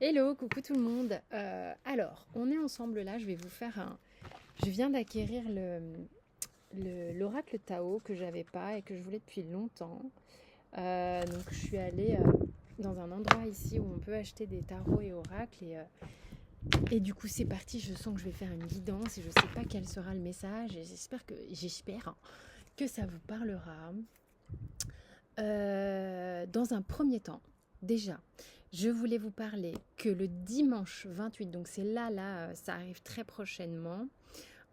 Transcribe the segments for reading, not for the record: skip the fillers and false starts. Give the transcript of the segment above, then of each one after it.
Hello, coucou tout le monde. Alors, on est ensemble là. Je vais vous faire un. Je viens d'acquérir l'oracle Tao que j'avais pas et que je voulais depuis longtemps. Donc, je suis allée dans un endroit ici où on peut acheter des tarots et oracles et du coup, c'est parti. Je sens que je vais faire une guidance et je sais pas quel sera le message et j'espère que ça vous parlera. Dans un premier temps, déjà, je voulais vous parler que le dimanche 28, donc c'est là, ça arrive très prochainement,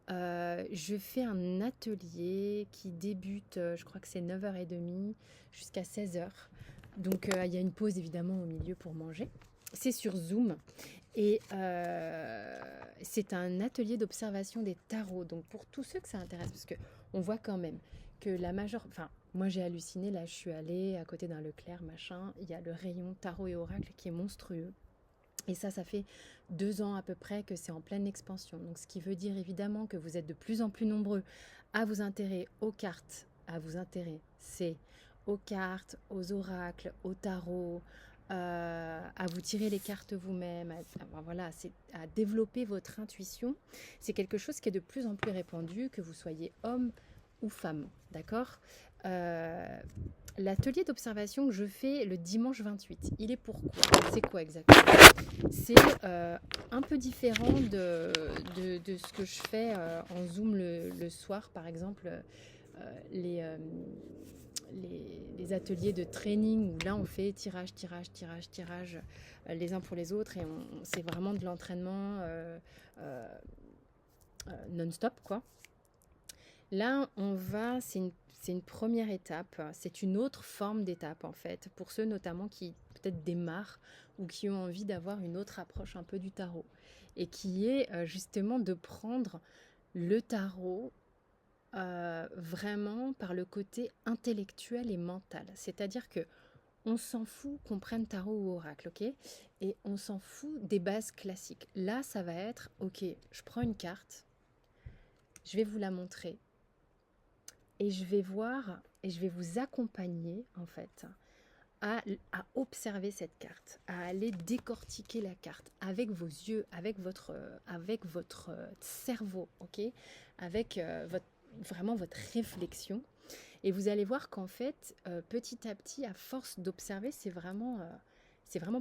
je fais un atelier qui débute, je crois que c'est 9h30 jusqu'à 16h. Donc il y a une pause évidemment au milieu pour manger. C'est sur Zoom et c'est un atelier d'observation des tarots. Donc pour tous ceux que ça intéresse, parce que on voit quand même que la majeure... Enfin, moi j'ai halluciné, là je suis allée à côté d'un Leclerc, machin, il y a le rayon tarot et oracle qui est monstrueux. Et ça fait 2 ans à peu près que c'est en pleine expansion. Donc ce qui veut dire évidemment que vous êtes de plus en plus nombreux à vous intéresser aux cartes, c'est aux cartes, aux oracles, au tarot, à vous tirer les cartes vous-même, voilà, c'est à développer votre intuition. C'est quelque chose qui est de plus en plus répandu, que vous soyez homme ou femme, d'accord. L'atelier d'observation que je fais le dimanche 28, il est pourquoi? C'est quoi exactement? C'est un peu différent de ce que je fais en Zoom le soir, par exemple, les, euh, les ateliers de training où là on fait tirage, les uns pour les autres et c'est vraiment de l'entraînement euh, non-stop, quoi. Là, c'est une première étape, c'est une autre forme d'étape en fait, pour ceux notamment qui peut-être démarrent ou qui ont envie d'avoir une autre approche un peu du tarot, et qui est justement de prendre le tarot vraiment par le côté intellectuel et mental. C'est-à-dire que on s'en fout qu'on prenne tarot ou oracle, ok? Et on s'en fout des bases classiques. Là, ça va être, ok, je prends une carte, je vais vous la montrer, et je vais voir et je vais vous accompagner en fait à observer cette carte, à aller décortiquer la carte avec vos yeux, avec votre cerveau, ok, avec vraiment votre réflexion. Et vous allez voir qu'en fait, petit à petit, à force d'observer, c'est vraiment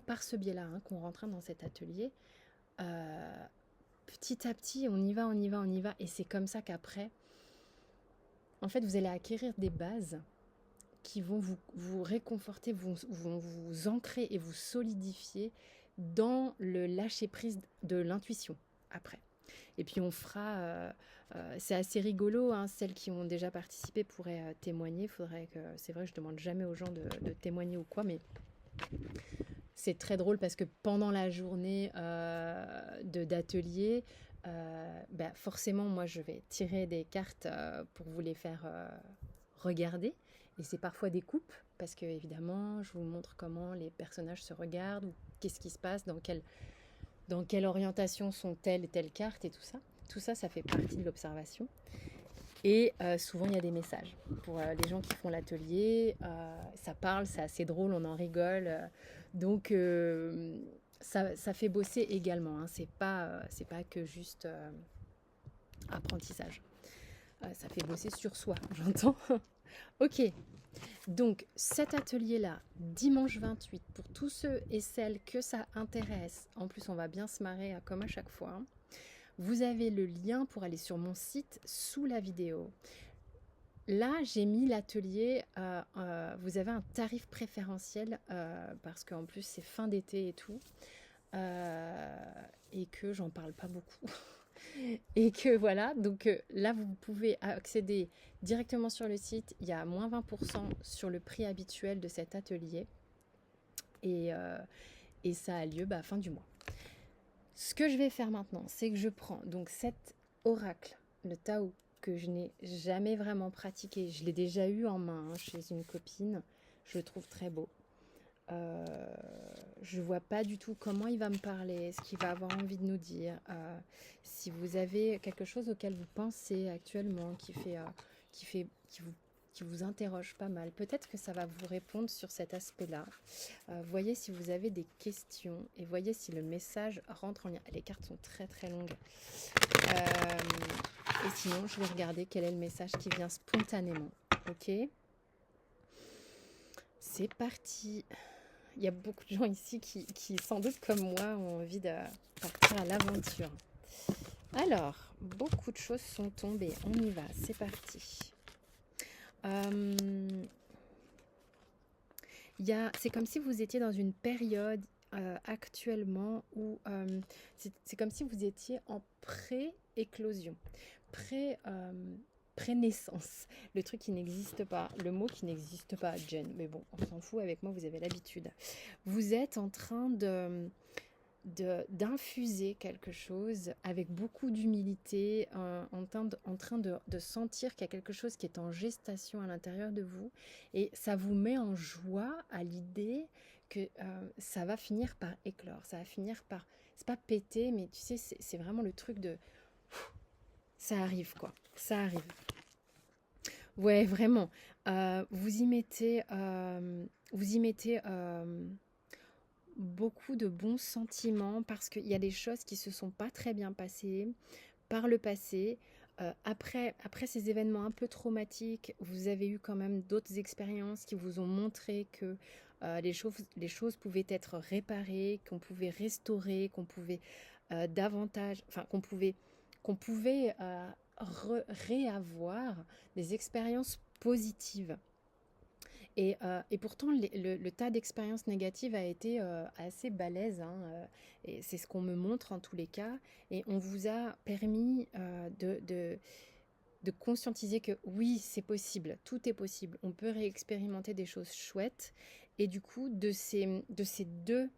par ce biais-là qu'on rentre dans cet atelier. Euh, Petit à petit, on y va. Et c'est comme ça qu'après, en fait, vous allez acquérir des bases qui vont vous réconforter, vont vous ancrer et vous solidifier dans le lâcher-prise de l'intuition après. Et puis on fera, c'est assez rigolo, hein, celles qui ont déjà participé pourraient témoigner. C'est vrai que je demande jamais aux gens de témoigner ou quoi, mais c'est très drôle parce que pendant la journée d'atelier, forcément moi je vais tirer des cartes pour vous les faire regarder. Et c'est parfois des coupes, parce que évidemment, je vous montre comment les personnages se regardent, ou qu'est-ce qui se passe, dans quelle orientation sont telle et telle carte, et tout ça. Tout ça, ça fait partie de l'observation. Et souvent, il y a des messages. Pour les gens qui font l'atelier, ça parle, c'est assez drôle, on en rigole. Donc, ça fait bosser également. Hein. C'est pas que juste apprentissage. Ça fait bosser sur soi, j'entends. Ok, donc cet atelier-là, dimanche 28, pour tous ceux et celles que ça intéresse, en plus on va bien se marrer comme à chaque fois, hein. Vous avez le lien pour aller sur mon site sous la vidéo. Là, j'ai mis l'atelier, vous avez un tarif préférentiel parce qu'en plus c'est fin d'été et tout, et que j'en parle pas beaucoup. Et que voilà, donc là vous pouvez accéder directement sur le site, il y a moins 20% sur le prix habituel de cet atelier, et, ça a lieu fin du mois. Ce que je vais faire maintenant, c'est que je prends donc cet oracle, le Tao, que je n'ai jamais vraiment pratiqué, je l'ai déjà eu en main chez une copine, je le trouve très beau. Je vois pas du tout comment il va me parler, ce qu'il va avoir envie de nous dire. Si vous avez quelque chose auquel vous pensez actuellement qui qui vous interroge pas mal. Peut-être que ça va vous répondre sur cet aspect-là. Voyez si vous avez des questions et voyez si le message rentre en lien. Les cartes sont très très longues. Et sinon, je vais regarder quel est le message qui vient spontanément. Ok, c'est parti. Il y a beaucoup de gens ici qui, sans doute comme moi, ont envie de partir à l'aventure. Alors, beaucoup de choses sont tombées. On y va, c'est parti. C'est comme si vous étiez dans une période actuellement où c'est comme si vous étiez en pré-éclosion, pré-naissance, le truc qui n'existe pas, le mot qui n'existe pas, Jen, mais bon, on s'en fout, avec moi vous avez l'habitude. Vous êtes en train d'infuser quelque chose avec beaucoup d'humilité, en train de sentir qu'il y a quelque chose qui est en gestation à l'intérieur de vous, et ça vous met en joie à l'idée que ça va finir par éclore, ça va finir par, c'est pas péter, mais tu sais, c'est vraiment le truc de, ça arrive quoi, ça arrive. Ouais, vraiment, vous y mettez beaucoup de bons sentiments parce qu'il y a des choses qui se sont pas très bien passées par le passé. Après ces événements un peu traumatiques, vous avez eu quand même d'autres expériences qui vous ont montré que les choses pouvaient être réparées, qu'on pouvait restaurer, qu'on pouvait davantage, enfin qu'on pouvait réavoir des expériences positives. Et pourtant, le tas d'expériences négatives a été assez balèze, hein, et c'est ce qu'on me montre en tous les cas. Et on vous a permis de conscientiser que oui, c'est possible, tout est possible. On peut réexpérimenter des choses chouettes. Et du coup, de ces deux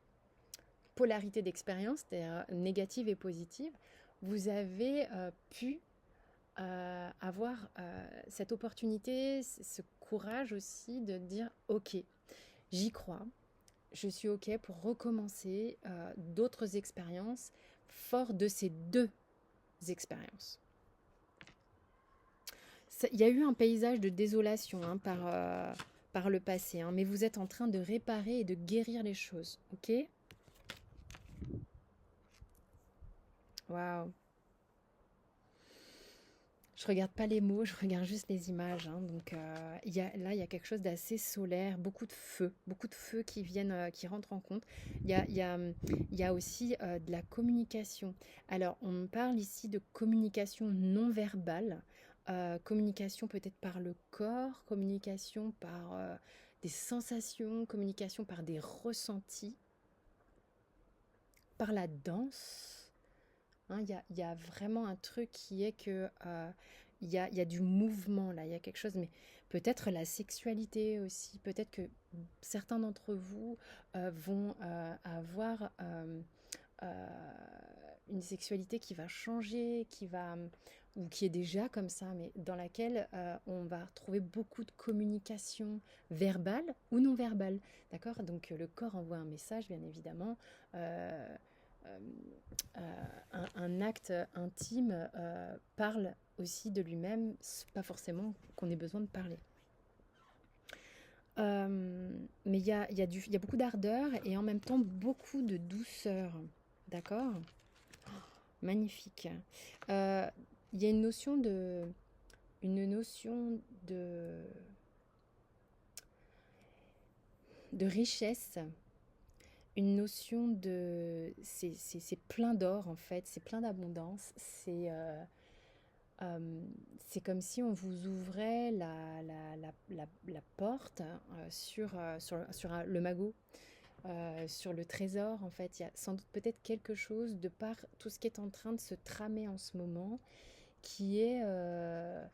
polarités d'expérience, c'est-à-dire négative et positive, vous avez pu avoir cette opportunité, ce courage aussi de dire ok, j'y crois, je suis ok pour recommencer d'autres expériences fort de ces deux expériences. Il y a eu un paysage de désolation hein, par le passé, hein, mais vous êtes en train de réparer et de guérir les choses, ok? Waouh! Je regarde pas les mots, je regarde juste les images, hein. Donc là, il y a quelque chose d'assez solaire, beaucoup de feux qui viennent, qui rentrent en compte. Il y a aussi de la communication. Alors, on me parle ici de communication non verbale, communication peut-être par le corps, communication par des sensations, communication par des ressentis, par la danse. Hein, il y a vraiment un truc qui est que il y a du mouvement là, il y a quelque chose, mais peut-être la sexualité aussi, peut-être que certains d'entre vous vont avoir une sexualité qui va changer, ou qui est déjà comme ça, mais dans laquelle on va retrouver beaucoup de communication verbale ou non verbale, d'accord? Donc le corps envoie un message, bien évidemment. Euh, euh, un acte intime parle aussi de lui-même, pas forcément qu'on ait besoin de parler. Mais il y a beaucoup d'ardeur et en même temps beaucoup de douceur. D'accord? Magnifique. Il y a une notion de richesse, une notion de... C'est plein d'or en fait, c'est plein d'abondance, c'est comme si on vous ouvrait la porte sur le magot, sur le trésor. En fait, il y a sans doute peut-être quelque chose de par tout ce qui est en train de se tramer en ce moment, qui est, euh,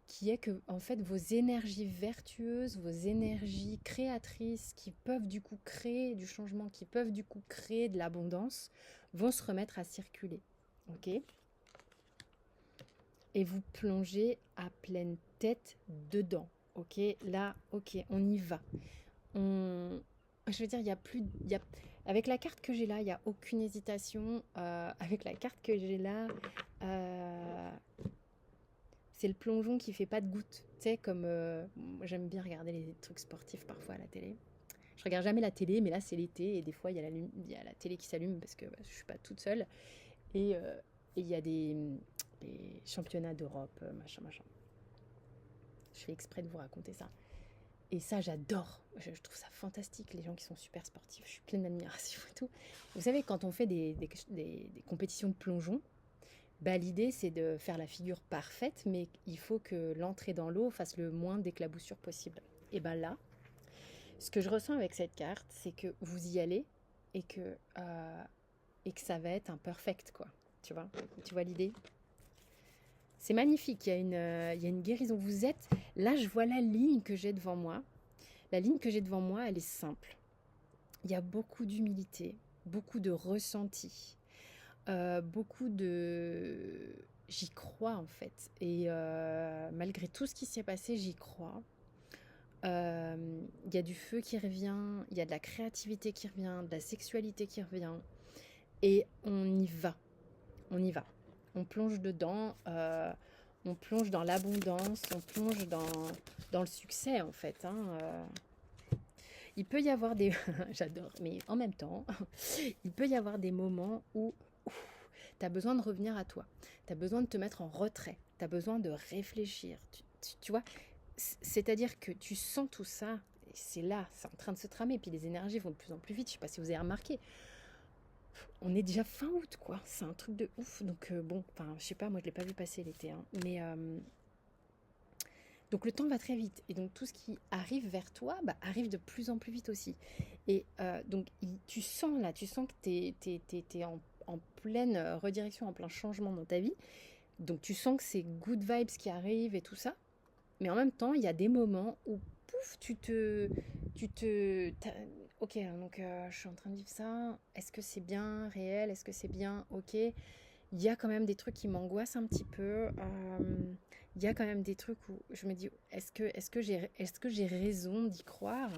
qui est que en fait vos énergies vertueuses, vos énergies créatrices qui peuvent du coup créer du changement, qui peuvent du coup créer de l'abondance, vont se remettre à circuler. Ok? Et vous plongez à pleine tête dedans. Ok, là, ok, on y va. Je veux dire, il y a plus, avec la carte que j'ai là, il n'y a aucune hésitation. Avec la carte que j'ai là, C'est le plongeon qui fait pas de gouttes. Tu sais, comme moi, j'aime bien regarder les trucs sportifs parfois à la télé. Je regarde jamais la télé, mais là c'est l'été et des fois il y a la télé qui s'allume parce que je suis pas toute seule. Et il y a des championnats d'Europe, machin, machin. Je fais exprès de vous raconter ça. Et ça, j'adore. Je trouve ça fantastique, les gens qui sont super sportifs. Je suis pleine d'admiration et tout. Vous savez, quand on fait des compétitions de plongeon, bah, l'idée, c'est de faire la figure parfaite, mais il faut que l'entrée dans l'eau fasse le moins d'éclaboussures possible. Et ben là, ce que je ressens avec cette carte, c'est que vous y allez et et que ça va être un perfect, quoi. Tu vois l'idée? C'est magnifique, il y a une guérison. Vous êtes, là je vois la ligne que j'ai devant moi. La ligne que j'ai devant moi, elle est simple. Il y a beaucoup d'humilité, beaucoup de ressenti, beaucoup de... J'y crois en fait. Et malgré tout ce qui s'est passé, j'y crois. Il y a du feu qui revient, il y a de la créativité qui revient, de la sexualité qui revient. Et on y va, on y va. On plonge dedans, on plonge dans l'abondance, on plonge dans le succès en fait. Il peut y avoir des... J'adore, mais en même temps, il peut y avoir des moments où tu as besoin de revenir à toi. Tu as besoin de te mettre en retrait. Tu as besoin de réfléchir. Tu vois, c'est-à-dire que tu sens tout ça. Et c'est là, c'est en train de se tramer. Puis les énergies vont de plus en plus vite. Je ne sais pas si vous avez remarqué. On est déjà fin août, quoi. C'est un truc de ouf. Donc bon, enfin, je sais pas, moi je l'ai pas vu passer l'été. Hein. Mais donc le temps va très vite. Et donc tout ce qui arrive vers toi, bah, arrive de plus en plus vite aussi. Et donc tu sens là, tu sens que t'es en pleine redirection, en plein changement dans ta vie. Donc tu sens que c'est good vibes qui arrivent et tout ça. Mais en même temps, il y a des moments où, pouf, ok, donc je suis en train de vivre ça. Est-ce que c'est bien réel? Est-ce que c'est bien ok? Il y a quand même des trucs qui m'angoissent un petit peu. Il y a quand même des trucs où je me dis, est-ce que j'ai raison d'y croire?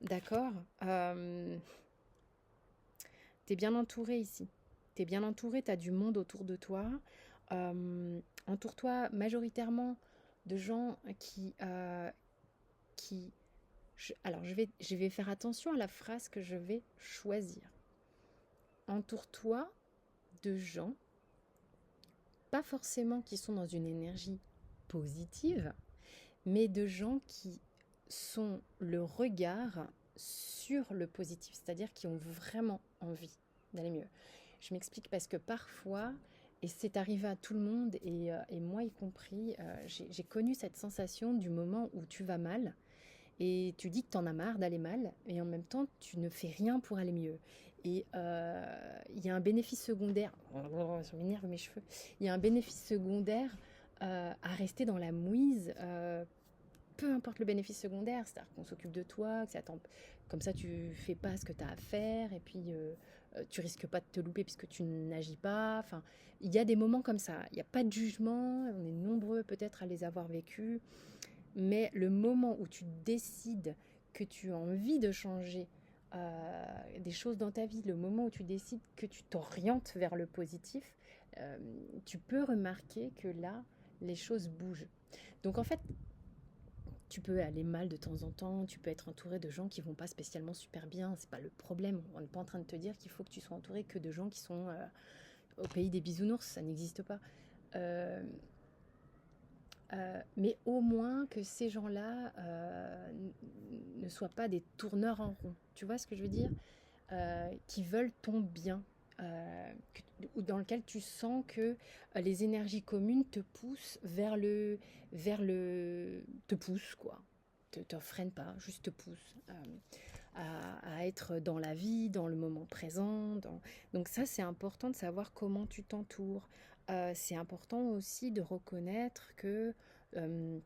D'accord. T'es bien entouré ici. T'es bien entouré, t'as du monde autour de toi. Entoure-toi majoritairement de gens qui alors je vais faire attention à la phrase que je vais choisir. Entoure-toi de gens, pas forcément qui sont dans une énergie positive, mais de gens qui sont le regard sur le positif, c'est-à-dire qui ont vraiment envie d'aller mieux. Je m'explique parce que parfois, et c'est arrivé à tout le monde, et moi y compris, j'ai connu cette sensation du moment où tu vas mal, et tu dis que tu en as marre d'aller mal, et en même temps, tu ne fais rien pour aller mieux. Et il y a un bénéfice secondaire, ça m'énerve mes cheveux, il y a un bénéfice secondaire à rester dans la mouise, peu importe le bénéfice secondaire, c'est-à-dire qu'on s'occupe de toi, que comme ça tu fais pas ce que tu as à faire, et puis tu risques pas de te louper puisque tu n'agis pas. Enfin, il y a des moments comme ça, il n'y a pas de jugement, on est nombreux peut-être à les avoir vécus, mais le moment où tu décides que tu as envie de changer des choses dans ta vie, le moment où tu décides que tu t'orientes vers le positif, tu peux remarquer que là, les choses bougent. Donc en fait, tu peux aller mal de temps en temps, tu peux être entouré de gens qui vont pas spécialement super bien, c'est pas le problème. On n'est pas en train de te dire qu'il faut que tu sois entouré que de gens qui sont au pays des bisounours, ça n'existe pas. Euh, mais au moins que ces gens-là ne soient pas des tourneurs en rond. Tu vois ce que je veux dire? Qui veulent ton bien. Ou dans lequel tu sens que les énergies communes te poussent te poussent quoi, te freinent pas, juste te poussent à être dans la vie, dans le moment présent. Donc ça, c'est important de savoir comment tu t'entoures. C'est important aussi de reconnaître que euh,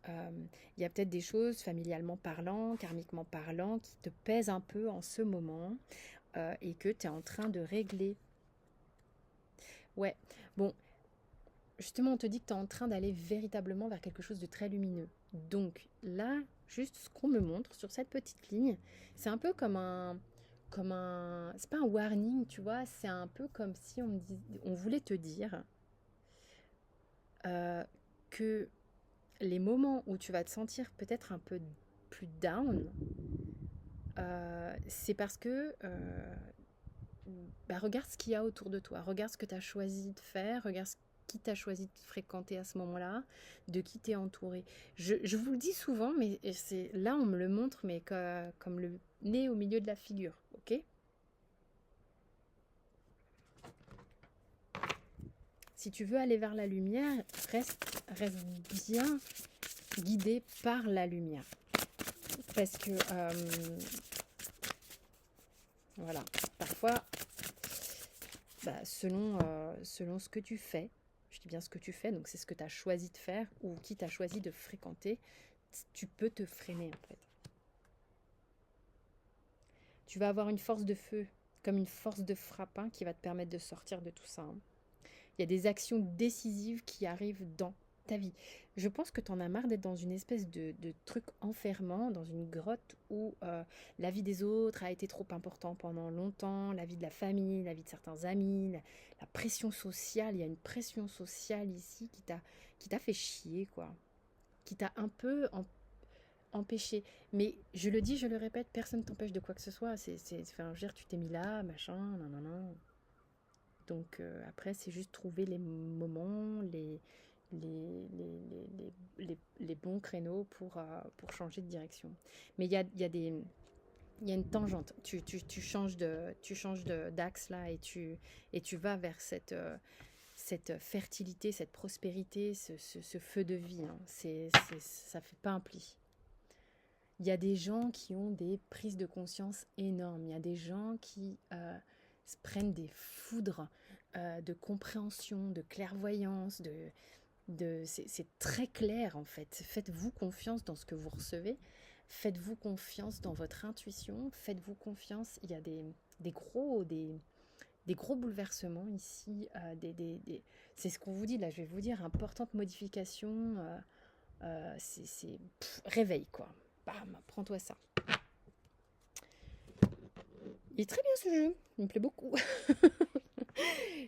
il y a peut-être des choses familialement parlant, karmiquement parlant, qui te pèsent un peu en ce moment et que tu es en train de régler. Ouais, bon, justement, on te dit que tu es en train d'aller véritablement vers quelque chose de très lumineux. Donc là, juste ce qu'on me montre sur cette petite ligne, c'est un peu c'est pas un warning, tu vois, c'est un peu comme si on voulait te dire, euh, que les moments où tu vas te sentir peut-être un peu plus down, c'est parce que regarde ce qu'il y a autour de toi, regarde ce que tu as choisi de faire, regarde qui tu as choisi de fréquenter à ce moment-là, de qui tu es entouré. Je vous le dis souvent, mais là on me le montre, mais comme le nez au milieu de la figure, ok? Si tu veux aller vers la lumière, reste bien guidé par la lumière. Parce que, voilà, parfois, selon ce que tu fais, je dis bien ce que tu fais, donc c'est ce que tu as choisi de faire ou qui tu as choisi de fréquenter, tu peux te freiner en fait. Tu vas avoir une force de feu, comme une force de frappe qui va te permettre de sortir de tout ça. Il y a des actions décisives qui arrivent dans ta vie. Je pense que tu en as marre d'être dans une espèce de truc enfermant, dans une grotte où la vie des autres a été trop importante pendant longtemps, la vie de la famille, la vie de certains amis, la pression sociale. Il y a une pression sociale ici qui t'a fait chier, quoi. Qui t'a un peu empêché. Mais je le dis, je le répète, personne ne t'empêche de quoi que ce soit. Enfin, je veux dire, tu t'es mis là, machin, non. Donc après, c'est juste trouver les moments, les bons créneaux pour changer de direction. Mais il y a une tangente. Tu changes d'axe là et tu vas vers cette fertilité, cette prospérité, ce feu de vie. Hein. Ça fait pas un pli. Il y a des gens qui ont des prises de conscience énormes. Il y a des gens qui se prennent des foudres de compréhension, de clairvoyance, c'est très clair en fait. Faites-vous confiance dans ce que vous recevez. Faites-vous confiance dans votre intuition. Faites-vous confiance. Il y a des gros bouleversements ici. C'est ce qu'on vous dit là. Je vais vous dire, importante modification. Réveil quoi. Bam, prends-toi ça. Il est très bien ce jeu. Il me plaît beaucoup.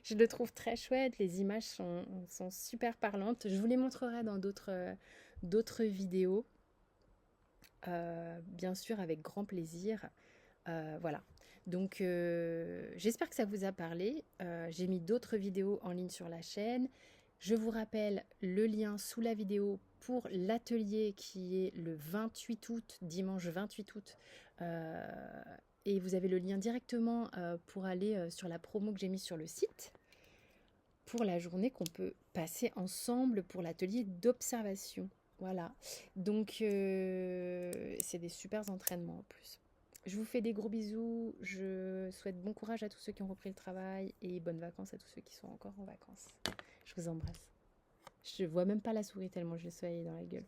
Je le trouve très chouette, les images sont super parlantes. Je vous les montrerai dans d'autres vidéos, bien sûr avec grand plaisir. Voilà, donc j'espère que ça vous a parlé. J'ai mis d'autres vidéos en ligne sur la chaîne. Je vous rappelle le lien sous la vidéo pour l'atelier qui est le 28 août, dimanche 28 août. Et vous avez le lien directement pour aller sur la promo que j'ai mise sur le site pour la journée qu'on peut passer ensemble pour l'atelier d'observation. Voilà, donc c'est des super entraînements en plus. Je vous fais des gros bisous, je souhaite bon courage à tous ceux qui ont repris le travail et bonnes vacances à tous ceux qui sont encore en vacances. Je vous embrasse. Je vois même pas la souris tellement je le soleil dans la gueule.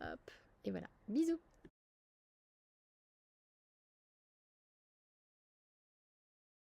Hop, et voilà, bisous.